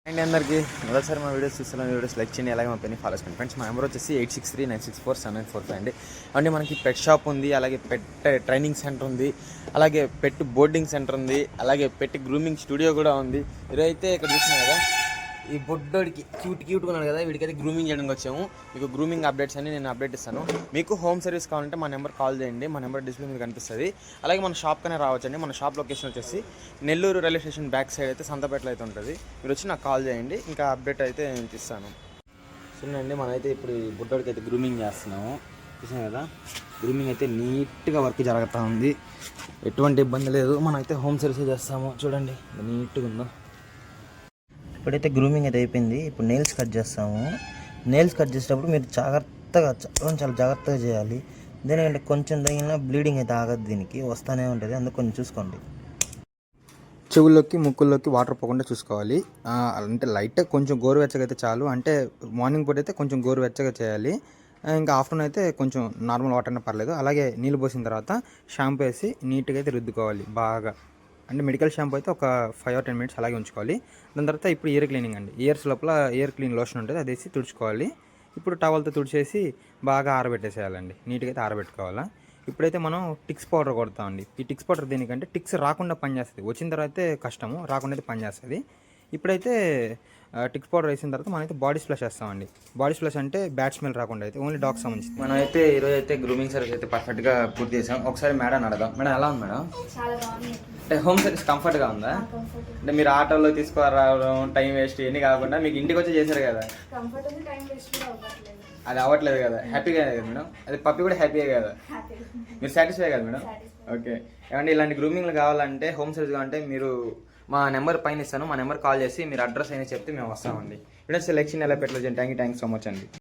And అందరికీ మొదటిసారి మా వీడియోస్ చూస్తున్న వీడియోస్ లైక్ చేయండి, అలాగే మా పెన్ని ఫాలో చేసుకోండి ఫ్రెండ్స్. మా నెంబర్ వచ్చేసి 8639647945 అండి. అంటే మనకి పెట్ షాప్ ఉంది, అలాగే పెట్ ట్రైనింగ్ సెంటర్ ఉంది, అలాగే పెట్ బోర్డింగ్ సెంటర్ ఉంది, అలాగే పెట్ గ్రూమింగ్ స్టూడియో కూడా ఉంది. ఇదైతే ఇక్కడ చూసినా కదా, ఈ బొడ్డోడికి క్యూట్గా ఉన్నాడు కదా, వీడికైతే గ్రూమింగ్ చేయడానికి వచ్చాము. మీకు గ్రూమింగ్ అప్డేట్స్ అన్ని నేను అప్డేట్ ఇస్తాను. మీకు హోమ్ సర్వీస్ కావాలంటే మా నెంబర్ కాల్ చేయండి, మా నెంబర్ డిస్ప్లే మీద కనిపిస్తుంది. అలాగే మన షాప్కనే రావచ్చండి. మన షాప్ లొకేషన్ వచ్చేసి Nellore railway station back side అయితే సంతపేటలో అయితే ఉంటుంది. మీరు వచ్చి నాకు కాల్ చేయండి, ఇంకా అప్డేట్ అయితే నేను ఇస్తాను. చూడండి, మనమైతే ఇప్పుడు ఈ బుడ్డోడికి అయితే గ్రూమింగ్ చేస్తున్నాము. చూసాం కదా, గ్రూమింగ్ అయితే నీట్గా వర్క్ జరుగుతూ ఉంది, ఎటువంటి ఇబ్బంది లేదు. మనమైతే హోమ్ సర్వీస్ చేస్తాము. చూడండి నీట్గా ఉందో. ఇప్పుడైతే గ్రూమింగ్ అయితే అయిపోయింది. ఇప్పుడు నెయిల్స్ కట్ చేస్తాము. నెయిల్స్ కట్ చేసేటప్పుడు మీరు జాగ్రత్తగా చాలా జాగ్రత్తగా చేయాలి. దేనికంటే కొంచెం తగిన బ్లీడింగ్ అయితే ఆగదు, దీనికి వస్తూనే ఉంటుంది, అందుకు కొంచెం చూసుకోండి. చెవుల్లోకి ముక్కుల్లోకి వాటర్ పోకుండా చూసుకోవాలి. అంటే లైట్గా కొంచెం గోరువెచ్చగా అయితే చాలు. అంటే మార్నింగ్ పూట అయితే కొంచెం గోరువెచ్చగా చేయాలి, ఇంకా ఆఫ్టర్నూన్ అయితే కొంచెం నార్మల్ వాటర్ అయినా పర్లేదు. అలాగే నీళ్ళు పోసిన తర్వాత షాంపూ వేసి నీట్గా అయితే రుద్దుకోవాలి బాగా. అంటే మెడికల్ షాంపూ అయితే ఒక 5 or 10 minutes అలాగే ఉంచుకోవాలి. దాని తర్వాత ఇప్పుడు ఇయర్ క్లీనింగ్ అండి. ఇయర్స్ లోపల ఇయర్ క్లీన్ లోషన్ ఉంటుంది, అది వేసి తుడుచుకోవాలి. ఇప్పుడు టవల్తో తుడిచేసి బాగా ఆరబెట్టేసేయాలండి, నీట్గా అయితే ఆరబెట్టుకోవాలా. ఇప్పుడైతే మనం టిక్స్ పౌడర్ కొడతామండి. ఈ టిక్స్ పౌడర్ దేనికంటే టిక్స్ రాకుండా పనిచేస్తుంది, వచ్చిన తర్వాత అయితే కష్టము, రాకుండా అయితే పనిచేస్తుంది. ఇప్పుడైతే టిక్స్ పౌడర్ వేసిన తర్వాత మనమైతే బాడీ స్ప్లాష్ వేస్తామండి. బాడీ స్ప్లాష్ అంటే బ్యాడ్ స్మెల్ రాకుండా అయితే ఓన్లీ డాగ్స్ సంబంధించి. మనం అయితే ఈరోజు అయితే గ్రూమింగ్ సర్వీస్ అయితే పర్ఫెక్ట్గా పూర్తి చేసాం. ఒకసారి మేడం అడదాం. మేడం ఎలా ఉంది మేడం? అంటే హోమ్ సర్వీస్ కంఫర్ట్గా ఉందా? అంటే మీరు ఆటోలో తీసుకురావడం, టైం వేస్ట్ ఇవన్నీ కాకుండా మీకు ఇంటికి వచ్చి చేశారు కదా, అది అవ్వట్లేదు కదా, హ్యాపీగా కదా మేడం? అది పప్పి కూడా హ్యాపీగా కదా, మీరు సాటిస్ఫై కదా మేడం? ఓకే. ఏమంటే ఇలాంటి గ్రూమింగ్లు కావాలంటే, హోమ్ సర్వీస్ కావాలంటే మీరు మా నెంబర్ పైన ఇస్తాను, మా నెంబర్ కాల్ చేసి మీరు అడ్రస్ అయినా చెప్తే మేము వస్తామండి. వీడియో సెలెక్షన్ ఎలా పెట్టలేదు. థ్యాంక్ యూ సో మచ్ అండి.